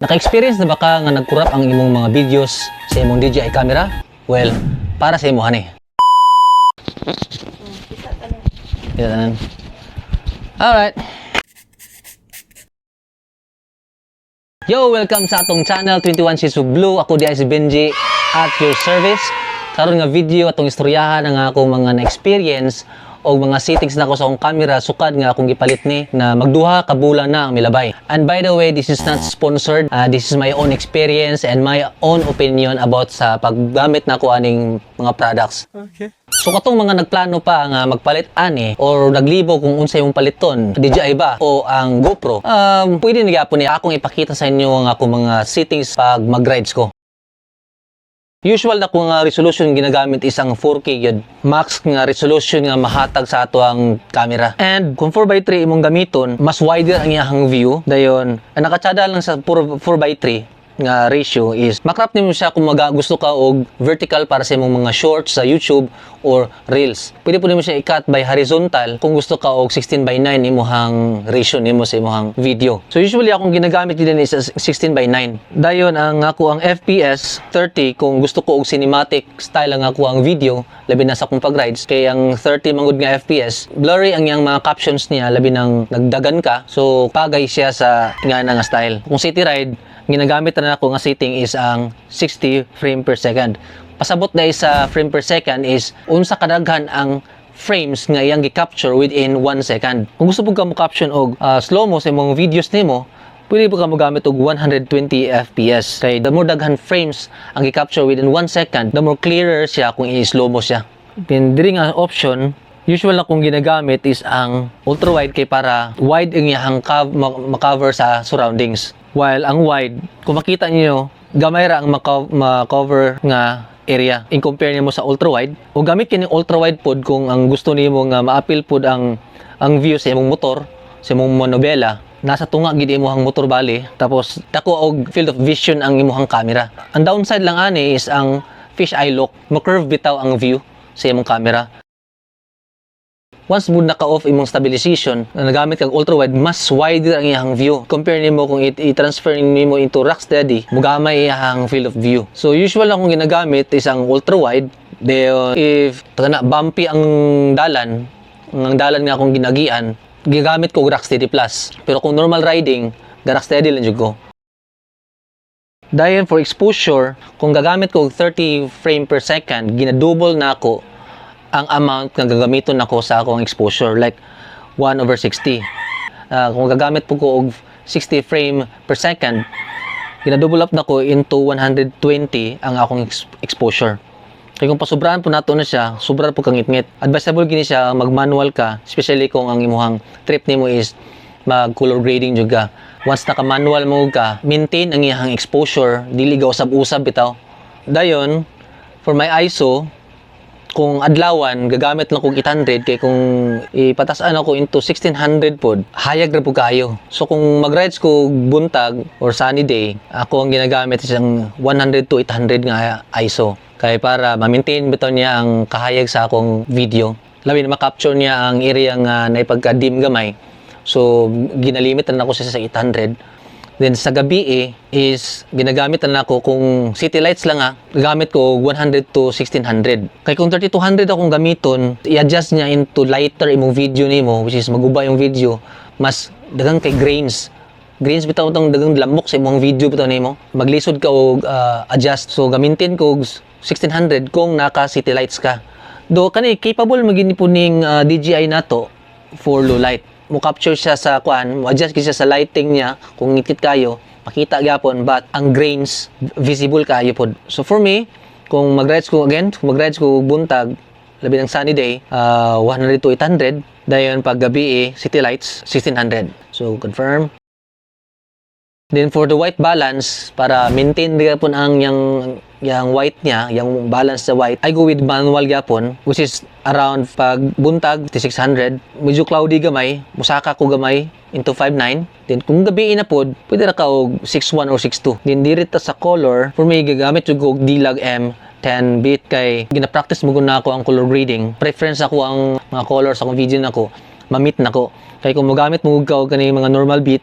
Naka-experience na ba ka nga nagkurap ang imong mga videos sa imong DJI camera? Well, para sa imuhan eh. Kita tanan. Alright. Yo, welcome sa atong channel 21 Shades of Blue. Ako di si Benji at your service. Karon nga video atong istoryahan ang akong mga na-experience o mga settings na ko sa akong camera sukad nga akong gipalit ni na magduha ka bulan na ang milabay. And by the way, this is not sponsored. This is my own experience and my own opinion about sa paggamit na ko aning mga products. Okay. So katong mga nagplano pa nga magpalit ani or naglibo kung unsay imong paliton, DJI ba o ang GoPro, pwede na gyapon ni akong ipakita sa inyo ang akong mga settings pag mag-rides ko. Usual na kung resolution ginagamit isang 4K yun. Max nga resolution nga mahatag sa ato ang camera. And kung 4x3 imong gamiton, mas wider ang iyang view. Dayon, ang nakatsada lang sa 4x3 nga ratio is makrap nimo siya kung gusto ka og vertical para sa imong mga shorts sa YouTube or Reels. Pwede po nimo siya i-cut by horizontal kung gusto ka og 16:9 imong ratio nimo sa imong video. So usually akong ginagamit din is 16:9. Dayon ang ako ang FPS 30 kung gusto ko og cinematic style ang ako ang video, labi na sa akong pag-rides. Kay ang 30 mangud nga FPS, blurry ang yang mga captions niya labi nang nagdagan ka. So pagay siya sa nga nga style. Kung city ride, ginagamit na ako nga setting is ang 60 frame per second. Pasabot na sa frame per second is unsa kadaghan ang frames nga iyang gi-capture within 1 second. Kung gusto mo ka mo caption og slow-mo sa imong videos nimo, pwede po ka mo gamit og 120 FPS. Kay the more daghan frames ang gi-capture within 1 second, the more clearer siya kung i-slow mo siya. Then diri nga option, usual na kung ginagamit is ang ultra wide kay para wide ang iyang ma-cover sa surroundings. While ang wide, kung makita niyo, gamay ra ang ma-cover nga area in compare nimo sa ultra wide. O gamit kini ultra wide pod kung ang gusto nimo nga ma-appeal pod ang view sa imong motor, sa imong monobela. Nasa tunga gid imong motor bali, tapos dako og field of vision ang imong camera. Ang downside lang ani is ang fish eye look, mo-curve bitaw ang view sa imong camera. Once mo naka-off imong stabilization, na nagamit kag ultra-wide, mas wider ang iyang view. Compare nimo kung i-transfer nimo into Rocksteady, mugamay iyang field of view. So usual lang kung ginagamit is ang ultra-wide. If bumpy ang dalan nga akong ginagian, gigamit ko Rocksteady Plus. Pero kung normal riding, Rocksteady lang jud ko. Dayon for exposure, kung gagamit ko 30 frame per second, ginadouble na ako ang amount nga gagamiton nako sa akong exposure, like 1/60. Kung gagamit po ko og 60 frame per second, ginadouble up nako into 120 ang akong exposure. Kaya kung pasubraan po nato na siya, sobra po kangit-ngit. Advisable gini siya mag-manual ka, especially kung ang imuhang trip nimo is mag-color grading jud ka. Once naka-manual mo ka, maintain ang iyang exposure, dili ga usab-usab bitaw. Dayon, for my ISO, kung adlawan, gagamit lang kong 800 kay kung ipatasan ako into 1600 pod, hayag ra po kayo. So kung mag-rides ko buntag or sunny day, ako ang ginagamit isang 100 to 800 nga ISO. Kay para ma-maintain bitaw niya ang kahayag sa akong video. Labi na ma-capture niya ang area nga naipagka-dim gamay. So ginalimit na ako siya sa 800. Then sa gabi is ginagamit na ako kung city lights lang gamit ko 100 to 1600. Kaya kung 3200 akong gamiton, i-adjust niya into lighter imong video nimo, which is maguba yung video, mas dagang kay grains. Grains bitaw tong dagang lamok sa imong video bitaw nimo. Maglisod ka og adjust. So gamitin ko 1600 kung naka city lights ka. Do kani capable magini po ning DJI nato for low light. Mo capture siya sa adjust siya sa lighting niya kung ngikit kayo, makita gyapon, but ang grains visible kayo pod. So for me, kung mag-rides ko buntag, labi ng sunny day, 100 to 800, dayon pag gabi city lights 1600. So confirm. Then for the white balance, para maintain gyapon ang yang white niya, yung balance sa white, I go with manual gyapon, which is around pag buntag 600, medyo cloudy gamay, musaka ko gamay into 5.9. Then kung gabi na pod, pwede ra ka og 6.1 or 6.2. Then diri ta sa color, for me gagamit jud ko og D-Log M 10 bit kay gina-practice mo na ako ang color grading. Preference ako ang mga colors sa akong video nako, ma-meet nako. Kay kung magamit mo og kani mga normal bit,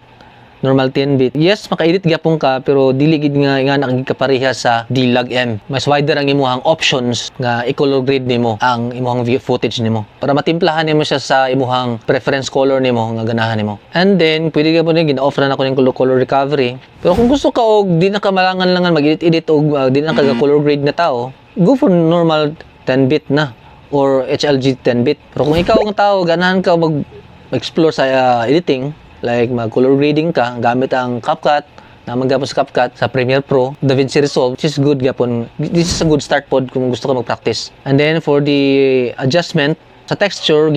normal 10-bit. Yes, maka-edit gyapon ka pero dili gid nga nakagikapareha sa D-Log-M. Mas wider ang imuhang options nga i-color grade nimo ang imuhang view footage nimo para matimplahan nimo siya sa imuhang preference color nimo nga ganahan nimo. And then pwede gyapon gina-off na nako ning color recovery. Pero kung gusto ka og di na ka malangan-langan mag-edit-edit og di na ka color grade na tao, go for normal 10-bit na or HLG 10-bit. Pero kung ikaw ang tao ganahan ka mag-explore sa editing, like mag-color grading ka gamit ang CapCut, naman gapon sa CapCut, sa Premiere Pro, DaVinci Resolve, which is good gapon. This is a good start pod kung gusto ka mag-practice. And then for the adjustment, sa texture,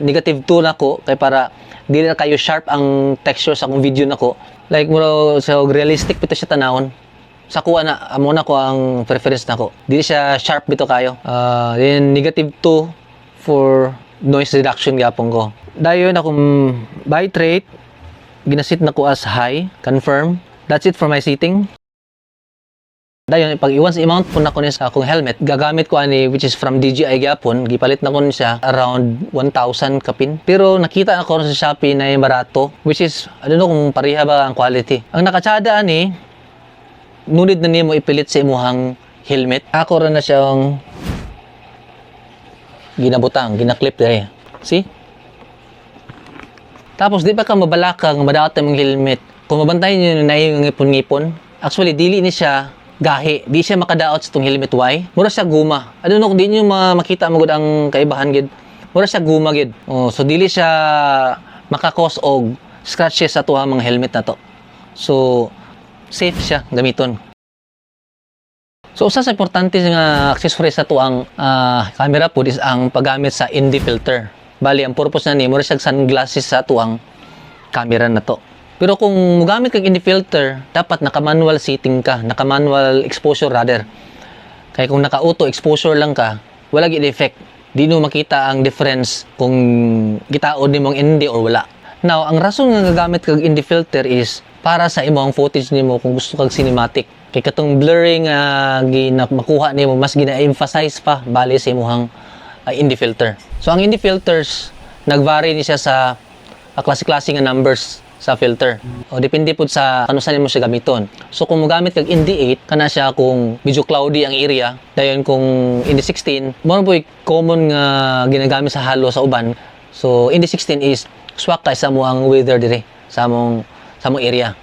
negative 2 na ko, kay para di na kayo sharp ang texture sa akong video na ko. Like, mura sa realistic pito siya tanawon. Sa kuha na, amo na ko ang preference na ko. Di siya sharp bito kayo. Then negative 2 for noise reduction gapon ko. Dayon akong bitrate, ginasit na ko as high, confirm. That's it for my setting. Dayon, pag once i-mount po na ko niya sa akong helmet, gagamit ko ani which is from DJI gyapon, gipalit na ko siya around 1,000 kapin. Pero nakita ako sa Shopee na yung barato, which is, I don't know kung pareha ba ang quality. Ang nakatsada ani, nunid na niya mo ipilit sa imuhang helmet. Ako rin na siyang ginabutang, ginaklip dahil. See? Tapos, di ba ka mabalakang, madaot ang helmet? Kung mabantayan nyo na yung ngipon-ngipon, actually, dili ni siya gahi. Di siya makadaot sa itong helmet. Why? Mura siya guma. I don't know kung di nyo makita mo ang kaibahan, gid. Mura siya guma, gid. Oh, so, dili siya makakos og scratches sa tuha mga helmet na to. So, safe siya gamiton. So, usa sa importante nga accessory sa tuang camera po is ang paggamit sa ND filter. Bali, ang purpose na ni, mura siya sunglasses sa tuang camera na to. Pero kung mugamit kang ND filter, dapat naka-manual setting ka, naka-manual exposure rather. Kaya kung naka-auto exposure lang ka, wala gid effect. Di mo makita ang difference kung gitaod ni mong ND or wala. Now, ang rason nga gagamit kag ND filter is para sa imong footage nimo kung gusto kag cinematic. Kay katong blurring makuha nimo mas gina-emphasize pa bali sa imong ND filter. So ang ND filters nag-vary ni siya sa klase-klase nga numbers sa filter. O depende pud sa ano sa nimo siya gamiton. So kung mogamit kag ND8 kana siya kung medyo cloudy ang area, dayon kung ND16 mo po common nga ginagamit sa halo sa uban. So ND16 is swak kay sa mo ang weather dire sa among area.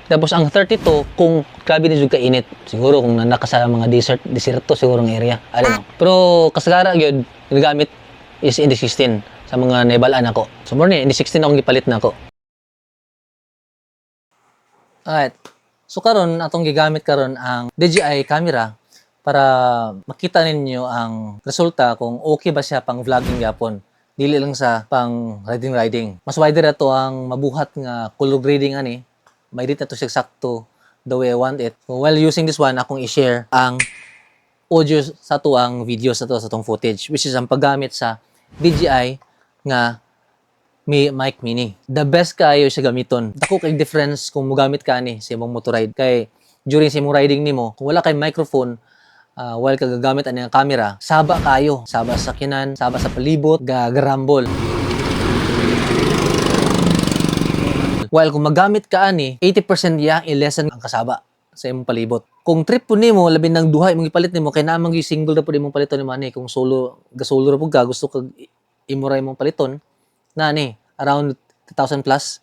Tapos ang 32 kung grabe na jud ka init, siguro kung naka sa mga deserto siguro ang area. I don't know. Pero kasagara gyud ginagamit is ND16 sa mga naibalaan ako. So more ni ND16 akong gipalit na ako. Alright. So karon atong gigamit karon ang DJI camera para makita ninyo ang resulta kung okay ba siya pang vlogging gyapon. Dili lang sa pang riding. Mas wider ato ang mabuhat nga color grading ani. May-edit na to siya sakto the way I want it. So, while using this one, akong i-share ang audio sa to ang video sa to sa tong footage, which is ang paggamit sa DJI nga mic mini. The best kaayo siya gamiton. Dako kay difference kung mogamit ka ni sa imong motoride. Kay during sa imong riding nimo, kung wala kay microphone, while ka gagamit ani ang camera, saba kayo. Saba sa sakyanan, saba sa palibot, garambol. While kung magamit ka ani, 80% iya i-lessen ang kasaba sa imong palibot. Kung trip po nimo labi nang duha imong ipalit nimo kay naman gi single ra pud imong paliton ni ani kung gasolo ra pud ka gusto kag imura imong paliton na ni around 2,000 plus.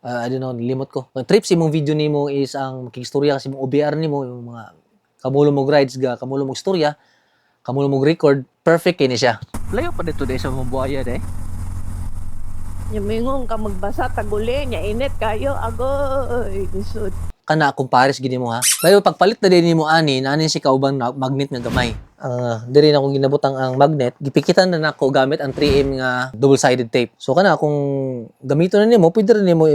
I don't know, limot ko. Kung trip sa imong video nimo is ang makigstorya kasi imong OBR nimo yung mga kamulo mong rides kamulo mong istorya, kamulo mong record, perfect kini siya. Layo pa dito sa mong buhaya de. Yung mingong ka magbasa taguli nya init kayo agoy isod. Kana compares gini mo ha. Pero pagpalit na din nimo ani si kaubang magnet nga gamay. Diri na akong ginabutang ang magnet, gipikitan na nako gamit ang 3M nga double-sided tape. So kana kung gamito na nimo, pwede rin nimo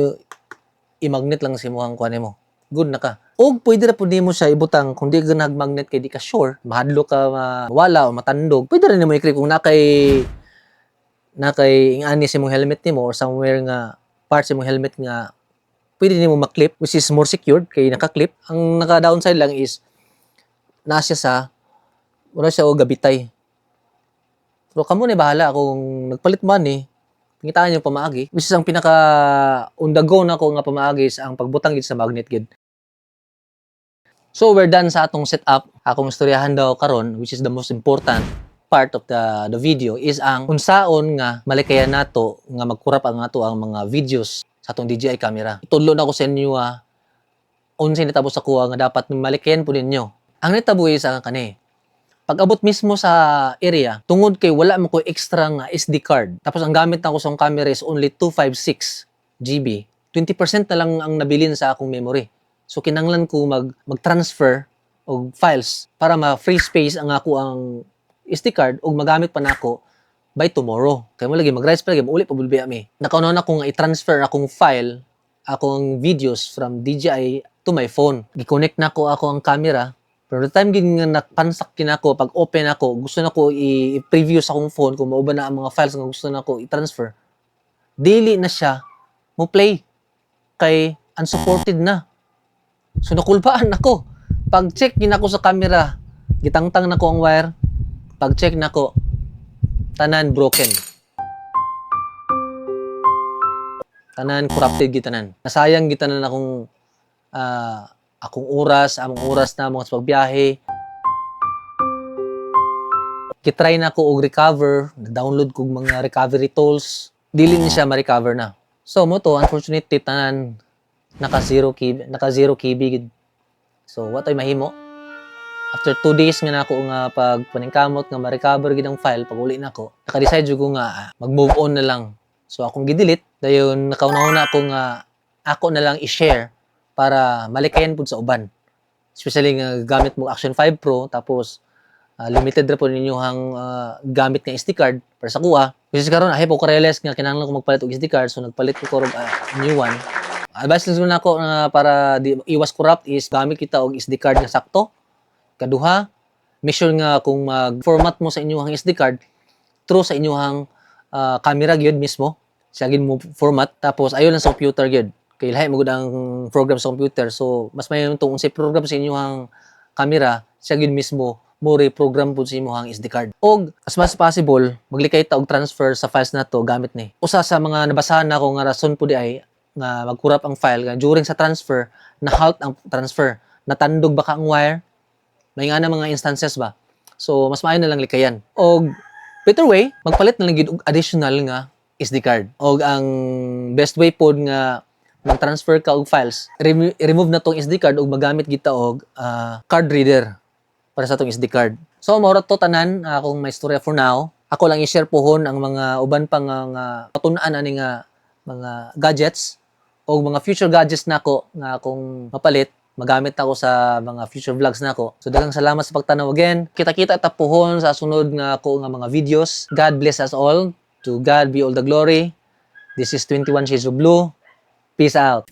i-magnet lang sa imong kuan nimo. Good na ka. O pwede ra pud nimo siya ibutang kung di ka nag-magnet kay di ka sure, mahadlo ka wala o matandog. Pwede rin nimo i-clip kung nakay ingani sa imong helmet nimo or somewhere nga parts sa imong helmet nga pwede nimo maklip, which is more secured kay naka-clip. Ang naka-downside lang is nasa sa wala siya o gabitay. Pero kamo ni bahala kung nagpalit man Ngitaan niyo pamaagi. Which is ang pinaka on the go na ko nga pamaagi is ang pagbutang gid sa magnet gid. So we're done sa atong setup. Akong istoryahan daw karon, which is the most important part of the video, is ang unsaon nga malikayan nato nga magkurap ang ato ang mga videos sa atong DJI camera. Itudlo na ko sa inyo unsay nitabo sa kuha nga dapat malikayan po ninyo. Ang nitabo is ang kani. Pag abot mismo sa area, tungod kay wala mo ko extra nga SD card. Tapos ang gamit na ko sa camera is only 256 GB. 20% na lang ang nabilin sa akong memory. So kinanglan ko mag-transfer og files para ma-free space ang ako ang SD card ug magamit pa nako by tomorrow. Kay mo lagi mag-rise pa lagi uli pa bulbi ami. Nakaunaw na ko nga i-transfer akong file, akong videos from DJI to my phone. Gi-connect nako ako ang camera. Pero the time gid nga napansak kinako pag open ako, gusto nako i-preview sa akong phone kung mao ba na ang mga files nga gusto nako i-transfer. Dili na siya mo play kay unsupported na. So nakulbaan ako. Pag-check ginako sa camera, gitangtang nako ang wire. Pag-check nako, tanan broken. Tanan corrupted gitanan. Nasayang gitanan akong akong oras, among oras na mga sa pagbiyahe. Kitry na ko og recover, download ko mga recovery tools. Dili ni siya ma-recover na. So mo to, unfortunately tanan naka 0 KB gid. So what ay mahimo? After 2 days nga nako nga pag paningkamot nga ma-recover gid ang file pag uli nako, naka-decide jud ko nga mag-move on na lang. So akong gi-delete dayon nakauna ako nga ako na lang i-share para malikayan pud sa uban. Especially nga gamit mo Action 5 Pro tapos limited ra po ninyo ang gamit nga SD card para sa kuha. Kasi karon ahay po ko realize nga kinahanglan ko magpalit og SD card so nagpalit ko new one. Advice lang nako na para iwas corrupt is gamit kita og SD card nga sakto. Kaduha, make sure nga kung mag-format mo sa inyong SD card through sa inyong camera gyud mismo. Siya gyud mo format tapos ayo lang sa computer gyud. Kay lahi mo gud ang program sa computer. So mas mayon tong unsay program sa inyong camera, siya gyud mismo mo reprogram pud sa inyong SD card. Og as much as possible, maglikay ta og transfer sa files nato gamit ni. Usa sa mga nabasahan nako nga rason pud ay nga magkurap ang file nga during sa transfer na halt ang transfer, natandog baka ang wire, may nga na mga instances ba. So mas maayo na lang likayan. Og better way, magpalit na lang gid og additional nga SD card. Og ang best way pod nga mag-transfer ka og files, remove na tong SD card ug magamit kita og card reader para sa tong SD card. So mao ra to tanan akong may istorya for now. Ako lang i-share pohon ang mga uban pa nga patun-an ani nga mga gadgets o mga future gadgets nako nga akong mapalit, magamit ako sa mga future vlogs nako. So daghang salamat sa pagtanaw again. Kita-kita ta pohon sa sunod nga ako nga mga videos. God bless us all. To God be all the glory. This is 21 Shades of Blue. Peace out.